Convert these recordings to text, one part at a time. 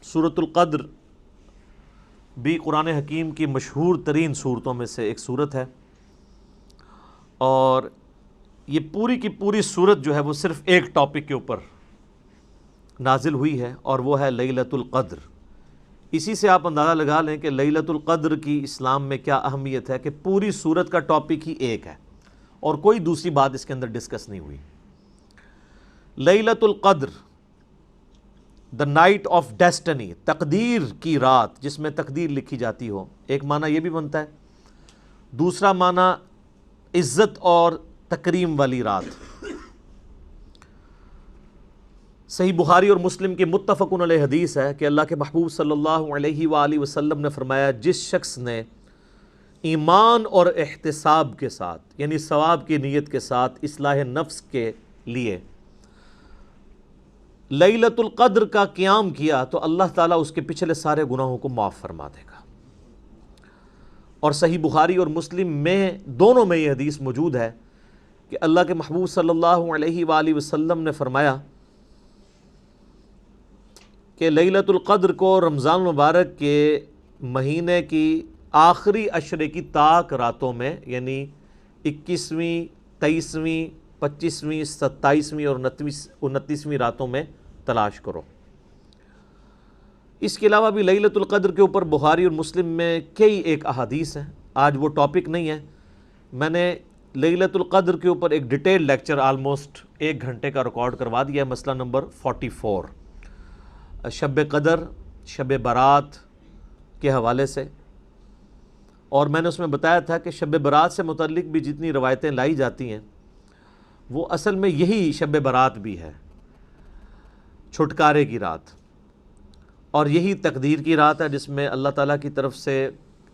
سورۃ القدر بھی قرآن حکیم کی مشہور ترین صورتوں میں سے ایک صورت ہے، اور یہ پوری کی پوری صورت جو ہے وہ صرف ایک ٹاپک کے اوپر نازل ہوئی ہے، اور وہ ہے لیلۃ القدر۔ اسی سے آپ اندازہ لگا لیں کہ لیلۃ القدر کی اسلام میں کیا اہمیت ہے کہ پوری صورت کا ٹاپک ہی ایک ہے اور کوئی دوسری بات اس کے اندر ڈسکس نہیں ہوئی۔ لیلۃ القدر، دا نائٹ آف ڈیسٹنی، تقدیر کی رات جس میں تقدیر لکھی جاتی ہو، ایک معنی یہ بھی بنتا ہے۔ دوسرا معنی عزت اور تکریم والی رات۔ صحیح بخاری اور مسلم کی متفقن علیہ حدیث ہے کہ اللہ کے محبوب صلی اللہ علیہ وآلہ وسلم نے فرمایا، جس شخص نے ایمان اور احتساب کے ساتھ، یعنی ثواب کی نیت کے ساتھ، اصلاح نفس کے لیے لیلۃ القدر کا قیام کیا تو اللہ تعالیٰ اس کے پچھلے سارے گناہوں کو معاف فرما دے گا۔ اور صحیح بخاری اور مسلم میں دونوں میں یہ حدیث موجود ہے کہ اللہ کے محبوب صلی اللہ علیہ وآلہ وسلم نے فرمایا کہ لیلۃ القدر کو رمضان مبارک کے مہینے کی آخری عشرے کی طاق راتوں میں، یعنی 21ویں، 23ویں، 25ویں، 27ویں اور 29ویں راتوں میں تلاش کرو۔ اس کے علاوہ بھی لیلۃ القدر کے اوپر بخاری اور مسلم میں کئی ایک احادیث ہیں۔ آج وہ ٹاپک نہیں ہے، میں نے لیلۃ القدر کے اوپر ایک ڈیٹیل لیکچر آلموسٹ 1 گھنٹے کا ریکارڈ کروا دیا ہے، مسئلہ نمبر 44، شب قدر، شب برات کے حوالے سے۔ اور میں نے اس میں بتایا تھا کہ شب برات سے متعلق بھی جتنی روایتیں لائی جاتی ہیں وہ اصل میں یہی شب برات بھی ہے، چھٹکارے کی رات، اور یہی تقدیر کی رات ہے جس میں اللہ تعالیٰ کی طرف سے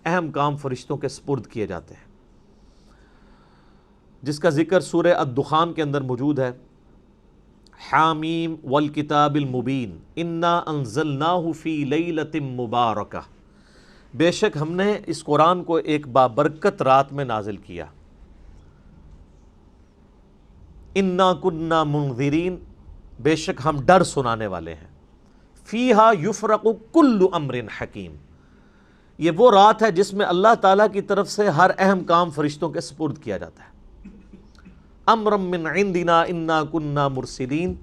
اہم کام فرشتوں کے سپرد کیے جاتے ہیں، جس کا ذکر سورہ الدخان کے اندر موجود ہے۔ حامیم والکتاب المبین انا انزلناہ فی لیلۃ مبارکہ، بے شک ہم نے اس قرآن کو ایک بابرکت رات میں نازل کیا۔ انا کنا منذرین، بے شک ہم ڈر سنانے والے ہیں۔ فیہا یفرق کل امر حکیم، یہ وہ رات ہے جس میں اللہ تعالیٰ کی طرف سے ہر اہم کام فرشتوں کے سپرد کیا جاتا ہے۔ امرا من عندنا انا کنا مرسلین،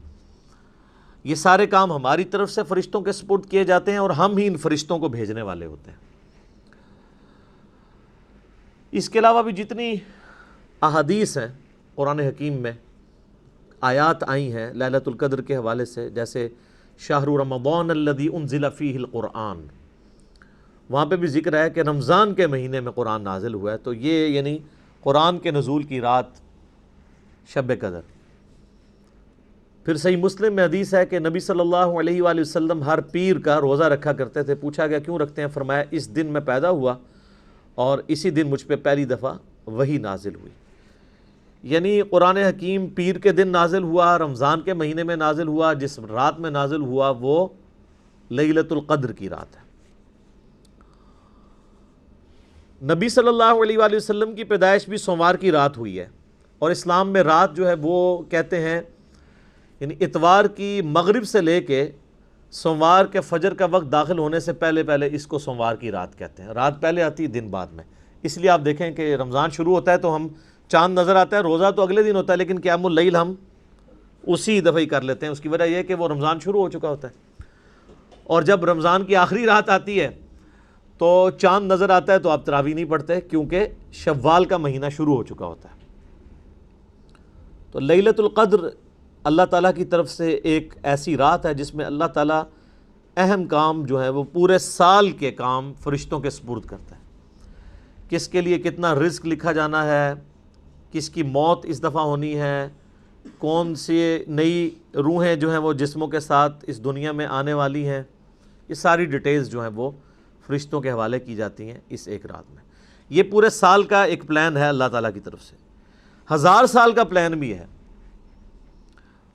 یہ سارے کام ہماری طرف سے فرشتوں کے سپرد کیے جاتے ہیں اور ہم ہی ان فرشتوں کو بھیجنے والے ہوتے ہیں۔ اس کے علاوہ بھی جتنی احادیث ہیں قرآن حکیم میں، آیات آئی ہیں لیلۃ القدر کے حوالے سے، جیسے شہر رمضان الذی انزل فیہ القرآن، وہاں پہ بھی ذکر ہے کہ رمضان کے مہینے میں قرآن نازل ہوا ہے، تو یہ یعنی قرآن کے نزول کی رات شب قدر۔ پھر صحیح مسلم میں حدیث ہے کہ نبی صلی اللہ علیہ وآلہ وسلم ہر پیر کا روزہ رکھا کرتے تھے۔ پوچھا گیا کیوں رکھتے ہیں؟ فرمایا اس دن میں پیدا ہوا اور اسی دن مجھ پہ پہلی دفعہ وحی نازل ہوئی۔ یعنی قرآن حکیم پیر کے دن نازل ہوا، رمضان کے مہینے میں نازل ہوا، جس رات میں نازل ہوا وہ لیلۃ القدر کی رات ہے۔ نبی صلی اللہ علیہ وآلہ وسلم کی پیدائش بھی سوموار کی رات ہوئی ہے، اور اسلام میں رات جو ہے وہ کہتے ہیں یعنی اتوار کی مغرب سے لے کے سوموار کے فجر کا وقت داخل ہونے سے پہلے اس کو سوموار کی رات کہتے ہیں۔ رات پہلے آتی ہے، دن بعد میں۔ اس لیے آپ دیکھیں کہ رمضان شروع ہوتا ہے تو ہم چاند نظر آتا ہے، روزہ تو اگلے دن ہوتا ہے، لیکن قیام اللیل ہم اسی دفعہ ہی کر لیتے ہیں۔ اس کی وجہ یہ ہے کہ وہ رمضان شروع ہو چکا ہوتا ہے، اور جب رمضان کی آخری رات آتی ہے تو چاند نظر آتا ہے تو آپ تراویح نہیں پڑھتے، کیونکہ شوال کا مہینہ شروع ہو چکا ہوتا ہے۔ تو لیلۃ القدر اللہ تعالیٰ کی طرف سے ایک ایسی رات ہے جس میں اللہ تعالیٰ اہم کام جو ہے وہ پورے سال کے کام فرشتوں کے سپرد کرتا ہے۔ کس کے لیے کتنا رزق لکھا جانا ہے، کس کی موت اس دفعہ ہونی ہے، کون سی نئی روحیں جو ہیں وہ جسموں کے ساتھ اس دنیا میں آنے والی ہیں، یہ ساری ڈیٹیلز جو ہیں وہ فرشتوں کے حوالے کی جاتی ہیں اس ایک رات میں۔ یہ پورے سال کا ایک پلان ہے اللہ تعالیٰ کی طرف سے۔ 1000 سال کا پلان بھی ہے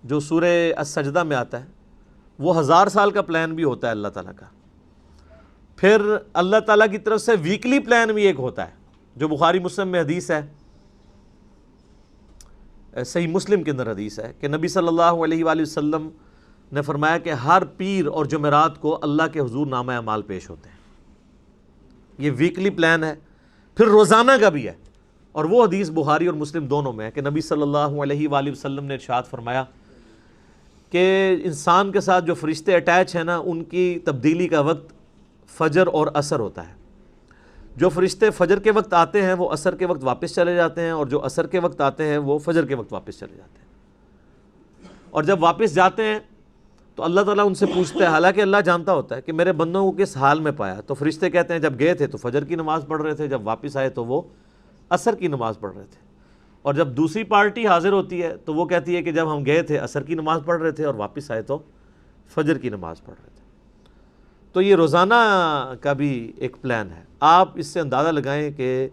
جو سورہ السجدہ میں آتا ہے، وہ 1000 سال کا پلان بھی ہوتا ہے اللہ تعالیٰ کا۔ پھر اللہ تعالیٰ کی طرف سے ویکلی پلان بھی ایک ہوتا ہے، جو بخاری مسلم میں حدیث ہے، صحیح مسلم کے اندر حدیث ہے کہ نبی صلی اللہ علیہ وآلہ وسلم نے فرمایا کہ ہر پیر اور جمعرات کو اللہ کے حضور نامہ اعمال پیش ہوتے ہیں. یہ ویکلی پلان ہے. پھر روزانہ کا بھی ہے، اور وہ حدیث بخاری اور مسلم دونوں میں ہے کہ نبی صلی اللہ علیہ وآلہ وسلم نے ارشاد فرمایا کہ انسان کے ساتھ جو فرشتے اٹیچ ہیں نا، ان کی تبدیلی کا وقت فجر اور عصر ہوتا ہے. جو فرشتے فجر کے وقت آتے ہیں وہ عصر کے وقت واپس چلے جاتے ہیں، اور جو عصر کے وقت آتے ہیں وہ فجر کے وقت واپس چلے جاتے ہیں. اور جب واپس جاتے ہیں تو اللہ تعالیٰ ان سے پوچھتا ہے، حالانکہ اللہ جانتا ہوتا ہے کہ میرے بندوں کو کس حال میں پایا. تو فرشتے کہتے ہیں جب گئے تھے تو فجر کی نماز پڑھ رہے تھے، جب واپس آئے تو وہ عصر کی نماز پڑھ رہے تھے. اور جب دوسری پارٹی حاضر ہوتی ہے تو وہ کہتی ہے کہ جب ہم گئے تھے عصر کی نماز پڑھ رہے تھے، اور واپس آئے تو فجر کی نماز پڑھ رہے تھے. تو یہ روزانہ کا بھی ایک پلان ہے. آپ اس سے اندازہ لگائیں کہ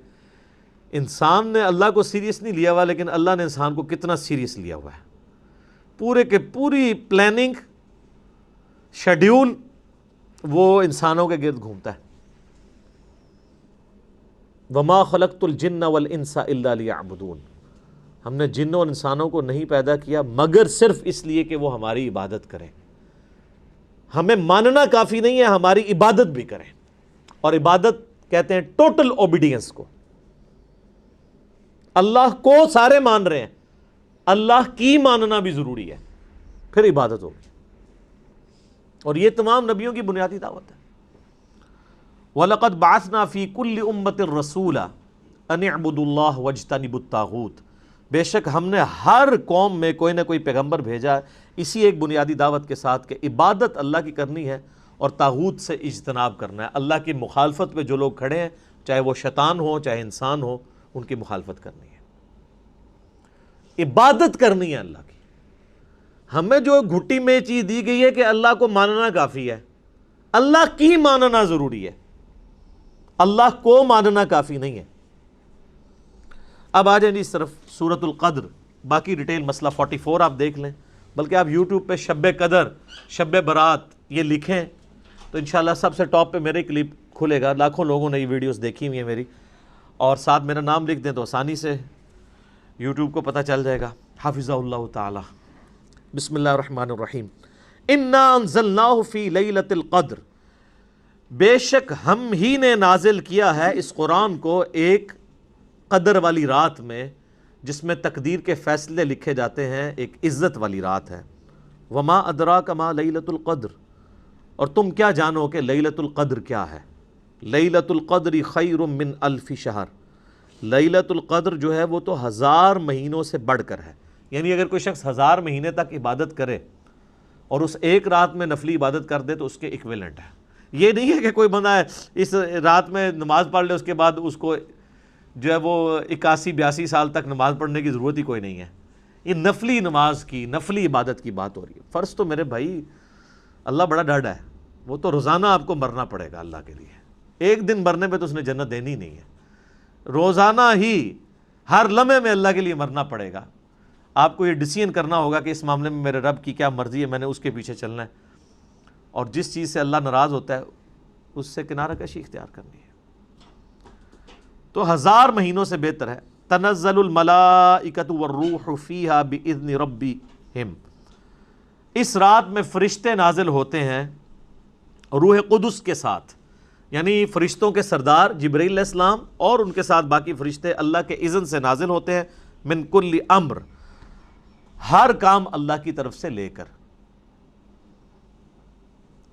انسان نے اللہ کو سیریس نہیں لیا ہوا، لیکن اللہ نے انسان کو کتنا سیریس لیا ہوا ہے. پورے کے پوری پلاننگ، شیڈیول وہ انسانوں کے گرد گھومتا ہے. وَمَا خَلَقْتُ الْجِنَّ وَالْإِنسَ إِلَّا لِيَعْبُدُونَ. ہم نے جنوں اور انسانوں کو نہیں پیدا کیا مگر صرف اس لیے کہ وہ ہماری عبادت کریں. ہمیں ماننا کافی نہیں ہے، ہماری عبادت بھی کریں. اور عبادت کہتے ہیں ٹوٹل اوبیڈینس کو. اللہ کو سارے مان رہے ہیں، اللہ کی ماننا بھی ضروری ہے، پھر عبادت ہوگی. اور یہ تمام نبیوں کی بنیادی دعوت ہے. وَلَقَدْ بَعَثْنَا فِي كُلِّ أُمَّةٍ رَسُولًا أَنِ اعْبُدُوا اللَّهَ وَاجْتَنِبُوا الطَّاغُوتَ. بے شک ہم نے ہر قوم میں کوئی نہ کوئی پیغمبر بھیجا اسی ایک بنیادی دعوت کے ساتھ کہ عبادت اللہ کی کرنی ہے اور طاغوت سے اجتناب کرنا ہے. اللہ کی مخالفت پہ جو لوگ کھڑے ہیں، چاہے وہ شیطان ہو چاہے انسان ہو، ان کی مخالفت کرنی ہے، عبادت کرنی ہے اللہ کی. ہمیں جو گھٹی میں چیز دی گئی ہے کہ اللہ کو ماننا کافی ہے، اللہ کی ماننا ضروری ہے، اللہ کو ماننا کافی نہیں ہے. اب آ جائیں جی اس طرف سورۃ القدر. باقی ڈیٹیل مسئلہ 44 آپ دیکھ لیں، بلکہ آپ یوٹیوب پہ شب قدر، شب برات یہ لکھیں تو انشاءاللہ سب سے ٹاپ پہ میرے کلپ کھلے گا. لاکھوں لوگوں نے یہ ویڈیوز دیکھی ہوئی ہیں میری، اور ساتھ میرا نام لکھ دیں تو آسانی سے یوٹیوب کو پتہ چل جائے گا. حافظہ اللہ تعالی. بسم اللہ الرحمن الرحیم. انا انزلناہ فی لیلۃ القدر. بے شک ہم ہی نے نازل کیا ہے اس قرآن کو ایک قدر والی رات میں، جس میں تقدیر کے فیصلے لکھے جاتے ہیں، ایک عزت والی رات ہے. وما ادراک ما لیلۃ القدر. اور تم کیا جانو کہ لیلۃ القدر کیا ہے. لیلۃ القدر خیر من الف شہر. لیلۃ القدر جو ہے وہ تو 1000 مہینوں سے بڑھ کر ہے. یعنی اگر کوئی شخص 1000 مہینے تک عبادت کرے اور اس ایک رات میں نفلی عبادت کر دے تو اس کے ایکویلنٹ ہے. یہ نہیں ہے کہ کوئی بندہ ہے اس رات میں نماز پڑھ لے، اس کے بعد اس کو جو ہے وہ 81-82 سال تک نماز پڑھنے کی ضرورت ہی کوئی نہیں ہے. یہ نفلی نماز کی، نفلی عبادت کی بات ہو رہی ہے. فرض تو میرے بھائی اللہ بڑا ڈاڈا ہے، وہ تو روزانہ آپ کو مرنا پڑے گا اللہ کے لیے. ایک دن مرنے پہ تو اس نے جنت دینی نہیں ہے، روزانہ ہی ہر لمحے میں اللہ کے لیے مرنا پڑے گا. آپ کو یہ ڈیسیژن کرنا ہوگا کہ اس معاملے میں میرے رب کی کیا مرضی ہے، میں نے اس کے پیچھے چلنا ہے، اور جس چیز سے اللہ ناراض ہوتا ہے اس سے کنارہ کشی اختیار کرنی ہے. تو 1000 مہینوں سے بہتر ہے. تنزل الملائکۃ والروح فیہا باذن ربہم. اس رات میں فرشتے نازل ہوتے ہیں روح قدس کے ساتھ، یعنی فرشتوں کے سردار جبرائیل علیہ السلام اور ان کے ساتھ باقی فرشتے اللہ کے اذن سے نازل ہوتے ہیں. من کل امر، ہر کام اللہ کی طرف سے لے کر.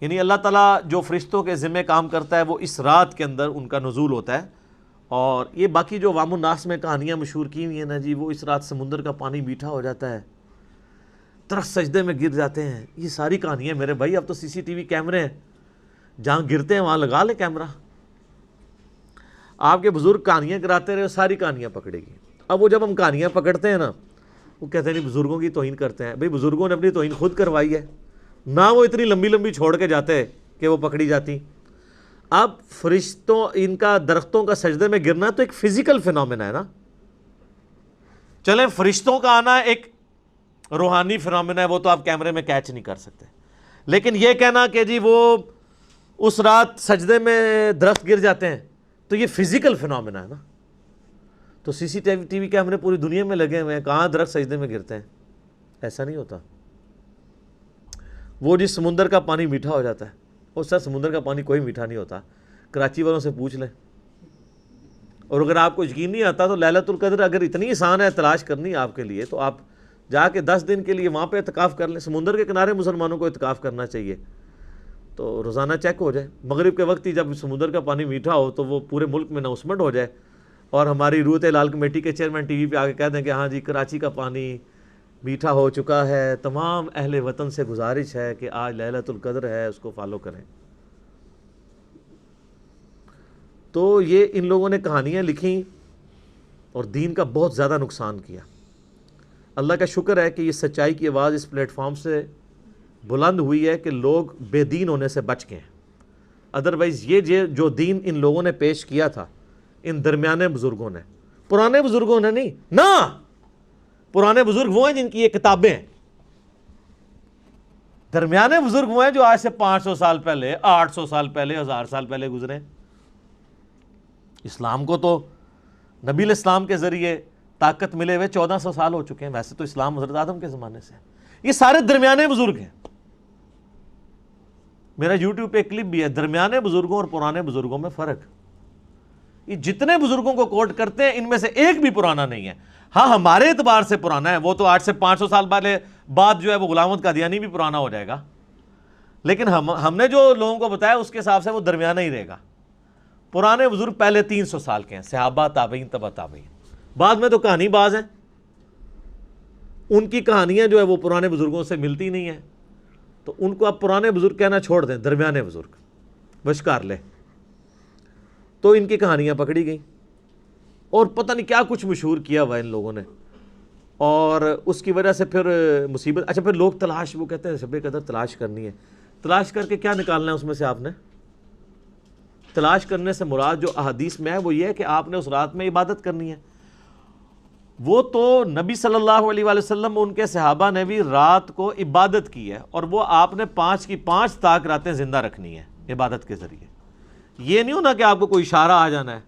یعنی اللہ تعالیٰ جو فرشتوں کے ذمہ کام کرتا ہے وہ اس رات کے اندر ان کا نزول ہوتا ہے. اور یہ باقی جو عوام الناس میں کہانیاں مشہور کی ہوئی ہیں نا جی، وہ اس رات سمندر کا پانی میٹھا ہو جاتا ہے، درخت سجدے میں گر جاتے ہیں، یہ ساری کہانیاں میرے بھائی. اب تو سی سی ٹی وی کیمرے ہیں، جہاں گرتے ہیں وہاں لگا لیں کیمرہ. آپ کے بزرگ کہانیاں کراتے رہے، ساری کہانیاں پکڑے گی. اب وہ جب ہم کہانیاں پکڑتے ہیں نا، وہ کہتے ہیں نہیں بزرگوں کی توہین کرتے ہیں. بھئی بزرگوں نے اپنی توہین خود کروائی ہے نہ، وہ اتنی لمبی لمبی چھوڑ کے جاتے ہیں کہ وہ پکڑی جاتی. اب فرشتوں ان کا درختوں کا سجدے میں گرنا تو ایک فزیکل فینومینا ہے نا. چلیں فرشتوں کا آنا ایک روحانی فینومینا ہے، وہ تو آپ کیمرے میں کیچ نہیں کر سکتے. لیکن یہ کہنا کہ جی وہ اس رات سجدے میں درخت گر جاتے ہیں تو یہ فزیکل فینومینا ہے نا. تو سی سی ٹی وی کیمرے پوری دنیا میں لگے ہوئے ہیں، کہاں درخت سجدے میں گرتے ہیں؟ ایسا نہیں ہوتا. وہ جس سمندر کا پانی میٹھا ہو جاتا ہے، اس سے سمندر کا پانی کوئی میٹھا نہیں ہوتا، کراچی والوں سے پوچھ لیں۔ اور اگر آپ کو یقین نہیں آتا تو لیلۃ القدر اگر اتنی آسان ہے تلاش کرنی آپ کے لیے، تو آپ جا کے 10 دن کے لیے وہاں پہ اعتکاف کر لیں۔ سمندر کے کنارے مسلمانوں کو اعتکاف کرنا چاہیے، تو روزانہ چیک ہو جائے، مغرب کے وقت ہی جب سمندر کا پانی میٹھا ہو تو وہ پورے ملک میں اناؤنسمنٹ ہو جائے، اور ہماری روت لال کمیٹی کے چیئرمین ٹی وی پہ آ کے کہہ دیں کہ ہاں جی کراچی کا پانی میٹھا ہو چکا ہے، تمام اہل وطن سے گزارش ہے کہ آج لیلۃ القدر ہے، اس کو فالو کریں۔ تو یہ ان لوگوں نے کہانیاں لکھیں اور دین کا بہت زیادہ نقصان کیا۔ اللہ کا شکر ہے کہ یہ سچائی کی آواز اس پلیٹ فارم سے بلند ہوئی ہے کہ لوگ بے دین ہونے سے بچ گئے ہیں، ادروائز یہ جو دین ان لوگوں نے پیش کیا تھا، ان درمیانے بزرگوں نے، پرانے بزرگوں نے نہیں نا، پرانے بزرگ وہ ہیں جن کی یہ کتابیں ہیں، درمیانے بزرگ وہ ہیں جو آج سے 500 سال پہلے، 800 سال پہلے، 1000 سال پہلے گزرے۔ اسلام کو تو نبی الاسلام کے ذریعے طاقت ملے ہوئے 1400 سال ہو چکے ہیں، ویسے تو اسلام حضرت آدم کے زمانے سے، یہ سارے درمیانے بزرگ ہیں۔ میرا یوٹیوب پہ ایک کلپ بھی ہے، درمیانے بزرگوں اور پرانے بزرگوں میں فرق۔ یہ جتنے بزرگوں کو کوٹ کرتے ہیں ان میں سے ایک بھی پرانا نہیں ہے۔ ہاں ہمارے اعتبار سے پرانا ہے، وہ تو 8 سے 500 سال بعد جو ہے وہ غلام احمد قادیانی بھی پرانا ہو جائے گا، لیکن ہم نے جو لوگوں کو بتایا اس کے حساب سے وہ درمیانہ ہی رہے گا۔ پرانے بزرگ پہلے 300 سال کے ہیں، صحابہ، تابعین، تبع تابعین، بعد میں تو کہانی باز ہیں، ان کی کہانیاں جو ہے وہ پرانے بزرگوں سے ملتی نہیں ہیں، تو ان کو آپ پرانے بزرگ کہنا چھوڑ دیں، درمیانے بزرگ بشکار لیں۔ تو ان کی کہانیاں پکڑی گئیں اور پتہ نہیں کیا کچھ مشہور کیا ہوا ان لوگوں نے، اور اس کی وجہ سے پھر مصیبت۔ اچھا پھر لوگ تلاش، وہ کہتے ہیں شب قدر تلاش کرنی ہے، تلاش کر کے کیا نکالنا ہے اس میں سے؟ آپ نے تلاش کرنے سے مراد جو احادیث میں ہے وہ یہ ہے کہ آپ نے اس رات میں عبادت کرنی ہے۔ وہ تو نبی صلی اللہ علیہ وآلہ وسلم، ان کے صحابہ نے بھی رات کو عبادت کی ہے، اور وہ آپ نے 5 کی 5 تاک راتیں زندہ رکھنی ہے عبادت کے ذریعے۔ یہ نہیں ہونا کہ آپ کو کوئی اشارہ آ جانا ہے،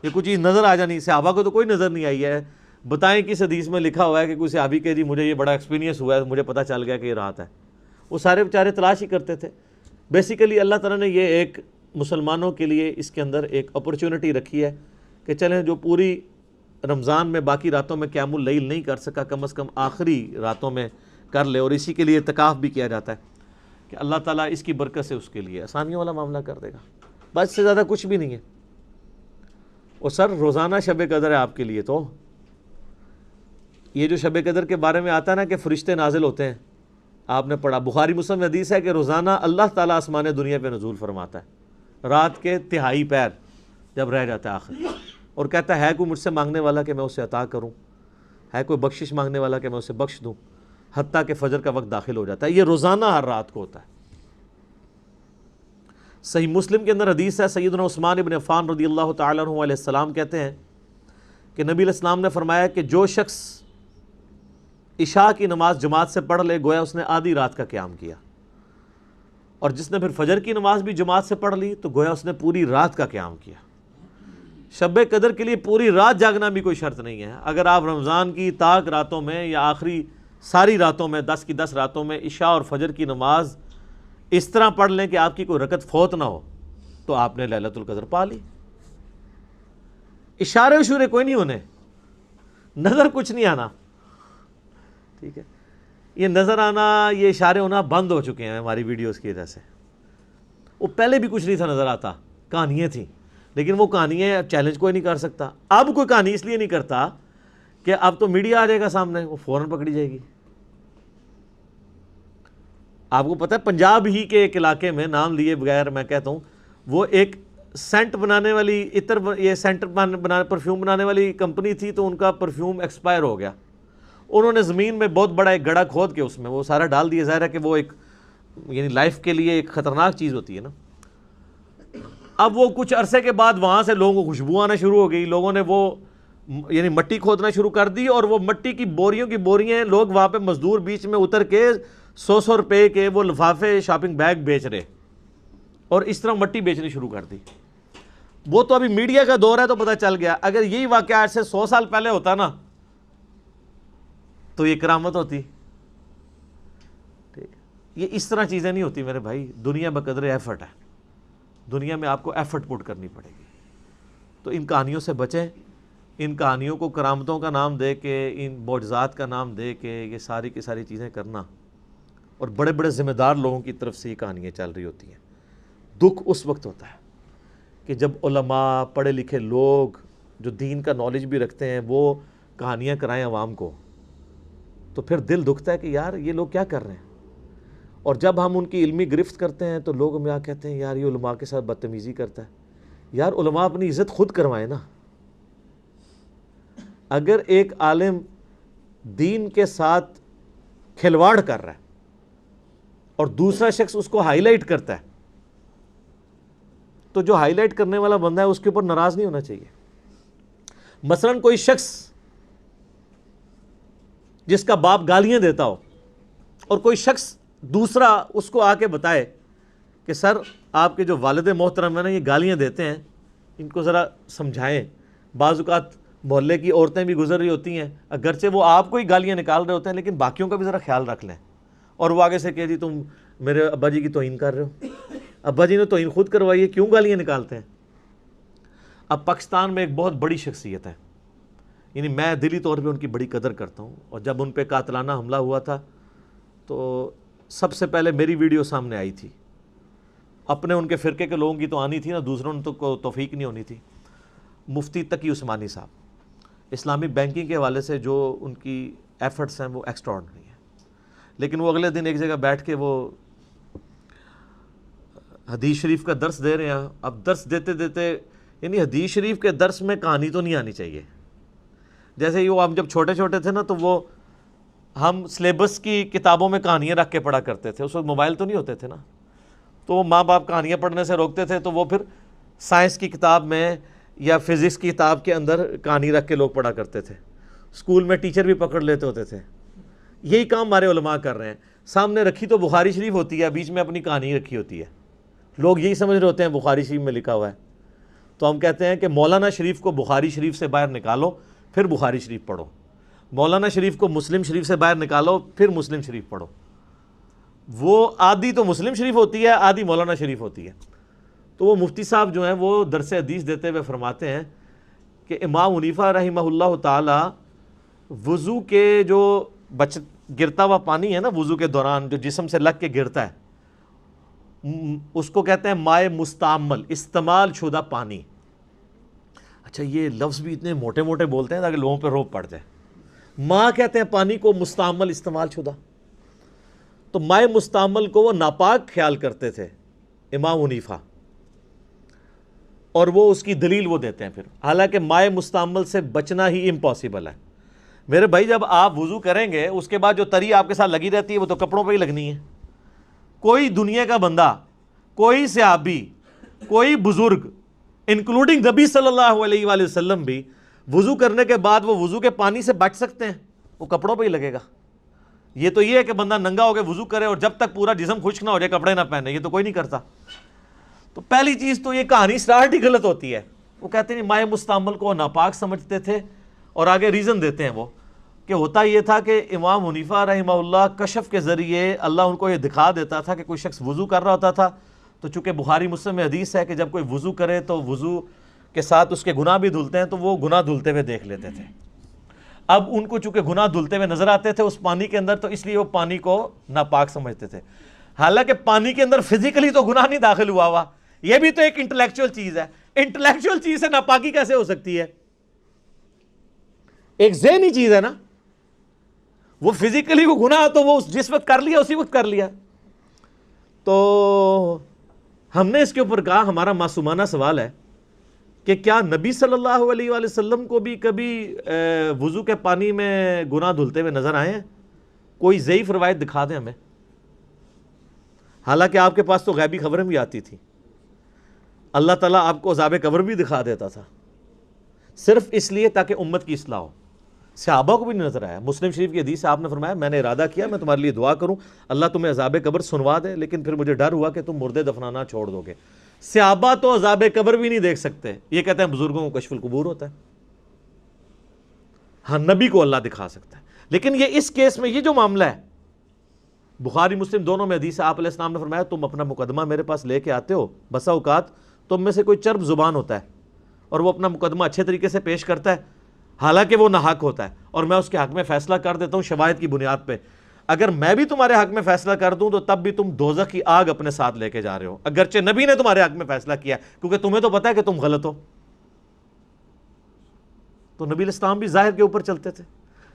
یہ کوئی چیز نظر آ جانی۔ صحابہ کو تو کوئی نظر نہیں آئی ہے، بتائیں کس حدیث میں لکھا ہوا ہے کہ کوئی صحابی کہ جی مجھے یہ بڑا ایکسپیرینس ہوا ہے، مجھے پتہ چل گیا کہ یہ رات ہے؟ وہ سارے بیچارے تلاش ہی کرتے تھے۔ بیسیکلی اللہ تعالیٰ نے یہ ایک مسلمانوں کے لیے اس کے اندر ایک اپرچونٹی رکھی ہے کہ چلیں جو پوری رمضان میں باقی راتوں میں قیام اللیل نہیں کر سکا، کم از کم آخری راتوں میں کر لے، اور اسی کے لیے اعتکاف بھی کیا جاتا ہے کہ اللہ تعالیٰ اس کی برکت سے اس کے لیے آسانیوں والا معاملہ کر دے گا، بس اس سے زیادہ کچھ بھی نہیں ہے۔ اور سر روزانہ شب قدر ہے آپ کے لیے، تو یہ جو شب قدر کے بارے میں آتا ہے نا کہ فرشتے نازل ہوتے ہیں، آپ نے پڑھا بخاری مسلم میں حدیث ہے کہ روزانہ اللہ تعالیٰ آسمان دنیا پہ نزول فرماتا ہے، رات کے تہائی پیر جب رہ جاتا ہے آخر، اور کہتا ہے کوئی مجھ سے مانگنے والا کہ میں اسے عطا کروں، ہے کوئی بخشش مانگنے والا کہ میں اسے بخش دوں، حتیٰ کہ فجر کا وقت داخل ہو جاتا ہے۔ یہ روزانہ ہر رات کو ہوتا ہے۔ صحیح مسلم کے اندر حدیث ہے، سیدنا عثمان ابن عفان رضی اللہ تعالیٰ عنہ علیہ السلام کہتے ہیں کہ نبی علیہ السلام نے فرمایا کہ جو شخص عشاء کی نماز جماعت سے پڑھ لے گویا اس نے آدھی رات کا قیام کیا، اور جس نے پھر فجر کی نماز بھی جماعت سے پڑھ لی تو گویا اس نے پوری رات کا قیام کیا۔ شب قدر کے لیے پوری رات جاگنا بھی کوئی شرط نہیں ہے۔ اگر آپ رمضان کی طاق راتوں میں یا آخری ساری راتوں میں 10 کی 10 راتوں میں عشاء اور فجر کی نماز اس طرح پڑھ لیں کہ آپ کی کوئی رکعت فوت نہ ہو تو آپ نے لیلۃ القدر پا لی۔ اشارے اشورے کوئی نہیں ہونے، نظر کچھ نہیں آنا، ٹھیک ہے؟ یہ نظر آنا، یہ اشارے ہونا بند ہو چکے ہیں ہماری ویڈیوز کی وجہ سے۔ وہ پہلے بھی کچھ نہیں تھا نظر آتا، کہانیاں تھیں، لیکن وہ کہانیاں چیلنج کوئی نہیں کر سکتا۔ اب کوئی کہانی اس لیے نہیں کرتا کہ اب تو میڈیا آ جائے گا سامنے، وہ فوراً پکڑی جائے گی۔ آپ کو پتہ ہے پنجاب ہی کے ایک علاقے میں، نام لیے بغیر میں کہتا ہوں، وہ ایک سینٹ بنانے والی یہ سینٹ پرفیوم بنانے والی کمپنی تھی، تو ان کا پرفیوم ایکسپائر ہو گیا۔ انہوں نے زمین میں بہت بڑا ایک گڑھا کھود کے اس میں وہ سارا ڈال دیا۔ ظاہر ہے کہ وہ ایک یعنی لائف کے لیے ایک خطرناک چیز ہوتی ہے نا۔ اب وہ کچھ عرصے کے بعد وہاں سے لوگوں کو خوشبو آنا شروع ہو گئی، لوگوں نے وہ یعنی مٹی کھودنا شروع کر دی، اور وہ مٹی کی بوریوں کی بوریاں، لوگ وہاں پہ مزدور بیچ میں اتر کے 100 روپے کے وہ لفافے شاپنگ بیگ بیچ رہے، اور اس طرح مٹی بیچنی شروع کر دی۔ وہ تو ابھی میڈیا کا دور ہے تو پتہ چل گیا، اگر یہی واقعہ آج سے 100 سال پہلے ہوتا نا تو یہ کرامت ہوتی، ٹھیک۔ یہ اس طرح چیزیں نہیں ہوتی میرے بھائی، دنیا بقدر ایفرٹ ہے، دنیا میں آپ کو ایفرٹ پٹ کرنی پڑے گی. تو ان کہانیوں سے بچیں، ان کہانیوں کو کرامتوں کا نام دے کے، ان معجزات کا نام دے کے یہ ساری کی ساری چیزیں کرنا، اور بڑے بڑے ذمہ دار لوگوں کی طرف سے یہ کہانیاں چل رہی ہوتی ہیں. دکھ اس وقت ہوتا ہے کہ جب علماء، پڑھے لکھے لوگ جو دین کا نالج بھی رکھتے ہیں وہ کہانیاں کرائیں عوام کو، تو پھر دل دکھتا ہے کہ یار یہ لوگ کیا کر رہے ہیں. اور جب ہم ان کی علمی گرفت کرتے ہیں تو لوگ ہمیں آ کہتے ہیں یار یہ علماء کے ساتھ بدتمیزی کرتا ہے. یار علماء اپنی عزت خود کروائیں نا. اگر ایک عالم دین کے ساتھ کھلواڑ کر رہا ہے اور دوسرا شخص اس کو ہائی لائٹ کرتا ہے، تو جو ہائی لائٹ کرنے والا بندہ ہے اس کے اوپر ناراض نہیں ہونا چاہیے. مثلا کوئی شخص جس کا باپ گالیاں دیتا ہو اور کوئی شخص دوسرا اس کو آ کے بتائے کہ سر آپ کے جو والد محترم ہیں نا یہ گالیاں دیتے ہیں، ان کو ذرا سمجھائیں. بعض اوقات محلے کی عورتیں بھی گزر رہی ہوتی ہیں، اگرچہ وہ آپ کو ہی گالیاں نکال رہے ہوتے ہیں لیکن باقیوں کا بھی ذرا خیال رکھ لیں. اور وہ آگے سے کہ جی تم میرے ابا جی کی توہین کر رہے ہو. ابا جی نے توہین خود کروائی ہے، کیوں گالیاں نکالتے ہیں؟ اب پاکستان میں ایک بہت بڑی شخصیت ہے، یعنی میں دلی طور پہ ان کی بڑی قدر کرتا ہوں، اور جب ان پہ قاتلانہ حملہ ہوا تھا تو سب سے پہلے میری ویڈیو سامنے آئی تھی. اپنے ان کے فرقے کے لوگوں کی تو آنی تھی نا، دوسروں نے تو کو توفیق نہیں ہونی تھی. مفتی تقی عثمانی صاحب اسلامی بینکنگ کے حوالے سے جو ان کی ایفرٹس ہیں وہ ایکسٹراڈنری ہیں. لیکن وہ اگلے دن ایک جگہ بیٹھ کے وہ حدیث شریف کا درس دے رہے ہیں. اب درس دیتے دیتے یعنی حدیث شریف کے درس میں کہانی تو نہیں آنی چاہیے. جیسے ہی وہ ہم جب چھوٹے چھوٹے تھے نا تو وہ ہم سلیبس کی کتابوں میں کہانیاں رکھ کے پڑھا کرتے تھے، اس وقت موبائل تو نہیں ہوتے تھے نا، تو وہ ماں باپ کہانیاں پڑھنے سے روکتے تھے، تو وہ پھر سائنس کی کتاب میں یا فزکس کی کتاب کے اندر کہانی رکھ کے لوگ پڑھا کرتے تھے. اسکول میں ٹیچر بھی پکڑ لیتے ہوتے تھے. یہی کام ہمارے علماء کر رہے ہیں. سامنے رکھی تو بخاری شریف ہوتی ہے، بیچ میں اپنی کہانی رکھی ہوتی ہے. لوگ یہی سمجھ رہے ہوتے ہیں بخاری شریف میں لکھا ہوا ہے. تو ہم کہتے ہیں کہ مولانا شریف کو بخاری شریف سے باہر نکالو پھر بخاری شریف پڑھو، مولانا شریف کو مسلم شریف سے باہر نکالو پھر مسلم شریف پڑھو. وہ آدھی تو مسلم شریف ہوتی ہے، آدھی مولانا شریف ہوتی ہے. تو وہ مفتی صاحب جو ہیں وہ درس حدیث دیتے ہوئے فرماتے ہیں کہ امام حنیفہ رحمہ اللہ تعالی وضو کے جو گرتا ہوا پانی ہے نا، وضو کے دوران جو جسم سے لگ کے گرتا ہے، اس کو کہتے ہیں مائع مستعمل، استعمال شدہ پانی. اچھا یہ لفظ بھی اتنے موٹے موٹے بولتے ہیں تاکہ لوگوں پہ روب پڑ جائے. ماں کہتے ہیں پانی کو مستعمل، استعمال شدہ. تو مائع مستعمل کو وہ ناپاک خیال کرتے تھے امام حنیفہ، اور وہ اس کی دلیل وہ دیتے ہیں پھر، حالانکہ مائع مستعمل سے بچنا ہی امپاسبل ہے. میرے بھائی جب آپ وضو کریں گے اس کے بعد جو تری آپ کے ساتھ لگی رہتی ہے وہ تو کپڑوں پہ ہی لگنی ہے. کوئی دنیا کا بندہ، کوئی صحابی، کوئی بزرگ انکلوڈنگ نبی صلی اللہ علیہ وآلہ وسلم بھی وضو کرنے کے بعد وہ وضو کے پانی سے بچ سکتے ہیں؟ وہ کپڑوں پہ ہی لگے گا. یہ تو یہ ہے کہ بندہ ننگا ہو کے وضو کرے اور جب تک پورا جسم خشک نہ ہو جائے کپڑے نہ پہنے، یہ تو کوئی نہیں کرتا. تو پہلی چیز تو یہ کہانی اسٹارٹ ہی غلط ہوتی ہے. وہ کہتے ہیں مائع مستعمل کو ناپاک سمجھتے تھے، اور آگے ریزن دیتے ہیں وہ کہ ہوتا یہ تھا کہ امام حنیفہ رحمہ اللہ کشف کے ذریعے اللہ ان کو یہ دکھا دیتا تھا کہ کوئی شخص وضو کر رہا ہوتا تھا، تو چونکہ بخاری مسلم میں حدیث ہے کہ جب کوئی وضو کرے تو وضو کے ساتھ اس کے گناہ بھی دھلتے ہیں، تو وہ گناہ دھلتے ہوئے دیکھ لیتے تھے. اب ان کو چونکہ گناہ دھلتے ہوئے نظر آتے تھے اس پانی کے اندر، تو اس لیے وہ پانی کو ناپاک سمجھتے تھے. حالانکہ پانی کے اندر فزیکلی تو گناہ نہیں داخل ہوا. یہ بھی تو ایک انٹلیکچوئل چیز ہے. انٹلیکچوئل چیز سے ناپاکی کیسے ہو سکتی ہے؟ ایک ذہنی چیز ہے نا. وہ فزیکلی وہ گناہ تو وہ جس وقت کر لیا اسی وقت کر لیا. تو ہم نے اس کے اوپر کہا، ہمارا معصومانہ سوال ہے کہ کیا نبی صلی اللہ علیہ وآلہ وسلم کو بھی کبھی وضو کے پانی میں گناہ دھلتے ہوئے نظر آئے ہیں؟ کوئی ضعیف روایت دکھا دیں ہمیں. حالانکہ آپ کے پاس تو غیبی خبریں بھی آتی تھیں. اللہ تعالیٰ آپ کو عذاب قبر بھی دکھا دیتا تھا، صرف اس لیے تاکہ امت کی اصلاح ہو. صحابہ کو بھی نہیں نظر آیا. مسلم شریف کی حدیث سے آپ نے فرمایا میں نے ارادہ کیا میں تمہارے لیے دعا کروں اللہ تمہیں عذاب قبر سنوا دے، لیکن پھر مجھے ڈر ہوا کہ تم مردے دفنانا چھوڑ دو گے. صحابہ تو عذاب قبر بھی نہیں دیکھ سکتے. یہ کہتے ہیں بزرگوں کو کشف القبور ہوتا ہے. ہاں نبی کو اللہ دکھا سکتا ہے. لیکن یہ اس کیس میں یہ جو معاملہ ہے بخاری مسلم دونوں میں حدیث ہے، آپ علیہ السلام نے فرمایا تم اپنا مقدمہ میرے پاس لے کے آتے ہو، بسا اوقات تم میں سے کوئی چرب زبان ہوتا ہے اور وہ اپنا مقدمہ اچھے طریقے سے پیش کرتا ہے حالانکہ وہ ناحق ہوتا ہے، اور میں اس کے حق میں فیصلہ کر دیتا ہوں شواہد کی بنیاد پہ۔ اگر میں بھی تمہارے حق میں فیصلہ کر دوں تو تب بھی تم دوزخ کی آگ اپنے ساتھ لے کے جا رہے ہو، اگرچہ نبی نے تمہارے حق میں فیصلہ کیا کیونکہ تمہیں تو پتا ہے کہ تم غلط ہو۔ تو نبی علیہ السلام بھی ظاہر کے اوپر چلتے تھے،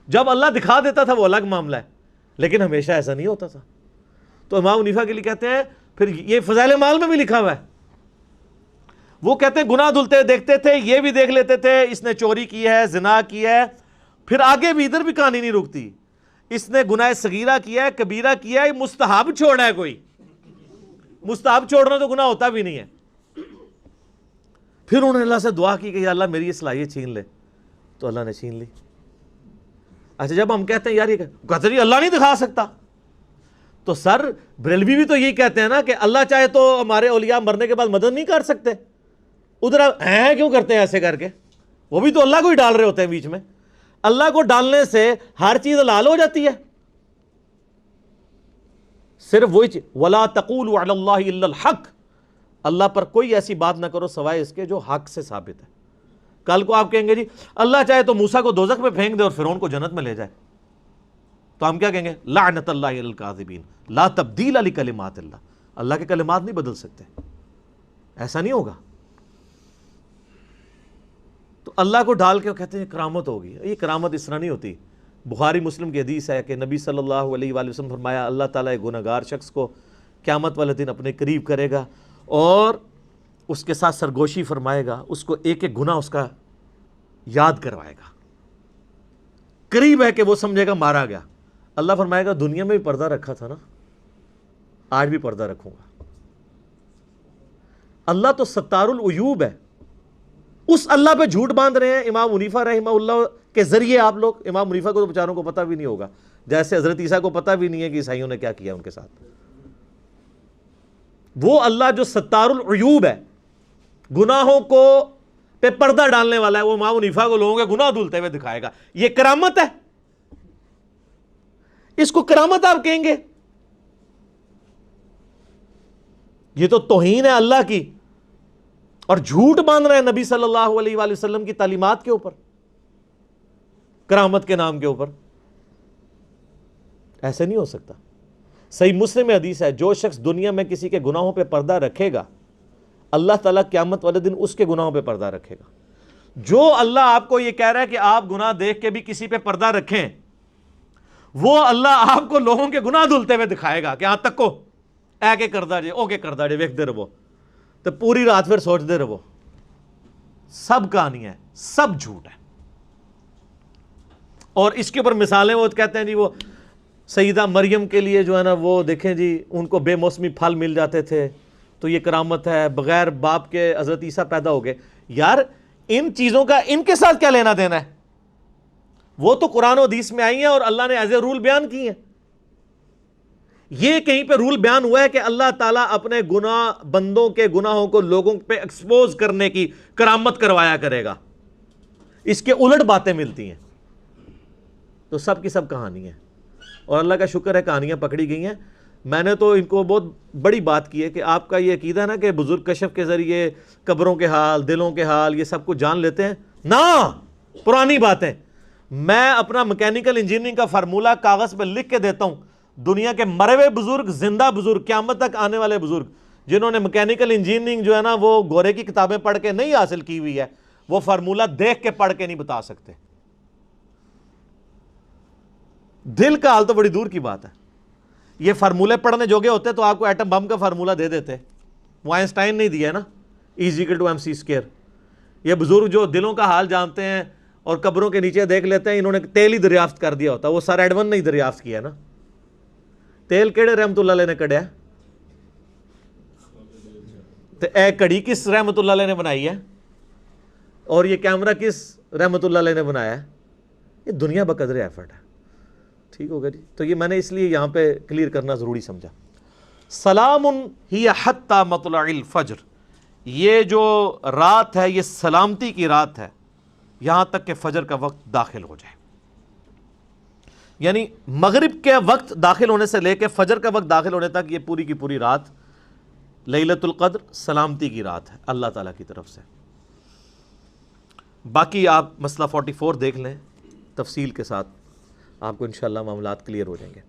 جب اللہ دکھا دیتا تھا وہ الگ معاملہ ہے، لیکن ہمیشہ ایسا نہیں ہوتا تھا۔ تو امام حنیفہ کے لیے کہتے ہیں، پھر یہ فضائل مال میں بھی لکھا ہوا ہے، وہ کہتے ہیں گناہ دھلتے دیکھتے تھے، یہ بھی دیکھ لیتے تھے اس نے چوری کی ہے، زنا کیا ہے، پھر آگے بھی ادھر بھی کہانی نہیں رکتی، اس نے گناہ صغیرہ کیا ہے، کبیرہ کیا ہے، مستحب چھوڑا ہے، کوئی مستحب چھوڑنا تو گناہ ہوتا بھی نہیں ہے۔ پھر انہوں نے اللہ سے دعا کی کہ یا اللہ میری یہ صلاحیت چھین لے، تو اللہ نے چھین لی۔ اچھا جب ہم کہتے ہیں یار یہ کہتے ہیں اللہ نہیں دکھا سکتا، تو سر بریلوی بھی تو یہی کہتے ہیں نا کہ اللہ چاہے تو ہمارے اولیاء مرنے کے بعد مدد نہیں کر سکتے، ادھر ہیں کیوں کرتے ہیں ایسے کر کے؟ وہ بھی تو اللہ کو ہی ڈال رہے ہوتے ہیں بیچ میں۔ اللہ کو ڈالنے سے ہر چیز حلال ہو جاتی ہے، صرف وہی چیز وَلَا تَقُولُوا عَلَى اللَّهِ إِلَّا الْحَقِّ، اللہ پر کوئی ایسی بات نہ کرو سوائے اس کے جو حق سے ثابت ہے۔ کل کو آپ کہیں گے جی اللہ چاہے تو موسیٰ کو دوزخ میں پھینک دے اور فرعون کو جنت میں لے جائے، تو ہم کیا کہیں گے؟ لعنت اللہ علی الکاذبین، لا تبدیل لکلمات اللہ، اللہ کے کلمات نہیں بدل سکتے، ایسا نہیں ہوگا۔ تو اللہ کو ڈال کے وہ کہتے ہیں کرامت ہوگی، یہ کرامت اس طرح نہیں ہوتی۔ بخاری مسلم کی حدیث ہے کہ نبی صلی اللہ علیہ وآلہ وسلم فرمایا اللہ تعالیٰ ایک گنہگار شخص کو قیامت والے دن اپنے قریب کرے گا اور اس کے ساتھ سرگوشی فرمائے گا، اس کو ایک ایک گناہ اس کا یاد کروائے گا، قریب ہے کہ وہ سمجھے گا مارا گیا۔ اللہ فرمائے گا دنیا میں بھی پردہ رکھا تھا نا، آج بھی پردہ رکھوں گا۔ اللہ تو ستار العیوب ہے، اس اللہ پہ جھوٹ باندھ رہے ہیں امام حنیفہ رحمہ اللہ کے ذریعے آپ لوگ۔ امام حنیفہ کو تو بیچاروں کو پتہ بھی نہیں ہوگا، جیسے حضرت عیسیٰ کو پتہ بھی نہیں ہے کہ عیسائیوں نے کیا کیا ان کے ساتھ۔ وہ اللہ جو ستار العیوب ہے، گناہوں کو پہ پردہ ڈالنے والا ہے، وہ امام حنیفہ کو لوگوں کے گناہ دھلتے ہوئے دکھائے گا۔ یہ کرامت ہے، اس کو کرامت آپ کہیں گے؟ یہ تو توہین ہے اللہ کی، اور جھوٹ باندھ رہے ہیں نبی صلی اللہ علیہ وآلہ وسلم کی تعلیمات کے اوپر، کرامت کے نام کے اوپر۔ ایسے نہیں ہو سکتا۔ صحیح مسلم میں حدیث ہے جو شخص دنیا میں کسی کے گناہوں پہ پردہ رکھے گا اللہ تعالیٰ قیامت والے دن اس کے گناہوں پہ پردہ رکھے گا۔ جو اللہ آپ کو یہ کہہ رہا ہے کہ آپ گناہ دیکھ کے بھی کسی پہ پردہ رکھیں، وہ اللہ آپ کو لوگوں کے گناہ دھلتے ہوئے دکھائے گا کہ ہاں تک کو اے کے کردہ جے او کے کردہ جے ویکھ دے رہو، تو پوری رات پھر سوچ دے رہو۔ سب کہانی ہے، سب جھوٹ ہے۔ اور اس کے اوپر مثالیں وہ کہتے ہیں جی وہ سیدہ مریم کے لیے جو ہے نا وہ دیکھیں جی ان کو بے موسمی پھل مل جاتے تھے تو یہ کرامت ہے، بغیر باپ کے حضرت عیسیٰ پیدا ہو گئے۔ یار ان چیزوں کا ان کے ساتھ کیا لینا دینا ہے؟ وہ تو قرآن و حدیث میں آئی ہیں اور اللہ نے ایز اے رول بیان کی ہیں۔ یہ کہیں پہ رول بیان ہوا ہے کہ اللہ تعالیٰ اپنے گناہ بندوں کے گناہوں کو لوگوں پہ ایکسپوز کرنے کی کرامت کروایا کرے گا، اس کے الٹ باتیں ملتی ہیں۔ تو سب کی سب کہانی ہے، اور اللہ کا شکر ہے کہانیاں پکڑی گئی ہیں۔ میں نے تو ان کو بہت بڑی بات کی ہے کہ آپ کا یہ عقیدہ ہے نا کہ بزرگ کشف کے ذریعے قبروں کے حال، دلوں کے حال، یہ سب کچھ جان لیتے ہیں، نہ پرانی باتیں۔ میں اپنا میکینیکل انجینئرنگ کا فارمولہ کاغذ پہ لکھ کے دیتا ہوں، دنیا کے مرے ہوئے بزرگ، زندہ بزرگ، قیامت تک آنے والے بزرگ جنہوں نے میکینیکل انجینئرنگ جو ہے نا وہ گورے کی کتابیں پڑھ کے نہیں حاصل کی ہوئی ہے، وہ فارمولہ دیکھ کے پڑھ کے نہیں بتا سکتے۔ دل کا حال تو بڑی دور کی بات ہے۔ یہ فارمولے پڑھنے جوگے ہوتے تو آپ کو ایٹم بم کا فارمولہ دے دیتے، وہ آئنسٹائن نہیں دیا نا، E=mc²۔ یہ بزرگ جو دلوں کا حال جانتے ہیں اور قبروں کے نیچے دیکھ لیتے ہیں، انہوں نے تیل ہی دریافت کر دیا ہوتا، وہ سر ایڈون نے ہی دریافت کیا نا۔ تیل کیڑے رحمت اللہ علیہ نے کڑیا؟ تو اے کڑی کس رحمت اللہ علیہ نے بنائی ہے؟ اور یہ کیمرہ کس رحمت اللہ علیہ نے بنایا ہے؟ یہ دنیا بقدر ایفرٹ ہے۔ ٹھیک ہوگا جی؟ تو یہ میں نے اس لیے یہاں پہ کلیئر کرنا ضروری سمجھا۔ سلام ہی حتی مطلع الفجر، یہ جو رات ہے یہ سلامتی کی رات ہے یہاں تک کہ فجر کا وقت داخل ہو جائے۔ یعنی مغرب کے وقت داخل ہونے سے لے کے فجر کا وقت داخل ہونے تک یہ پوری کی پوری رات لیلۃ القدر سلامتی کی رات ہے اللہ تعالیٰ کی طرف سے۔ باقی آپ مسئلہ 44 دیکھ لیں تفصیل کے ساتھ، آپ کو انشاءاللہ معاملات کلیئر ہو جائیں گے۔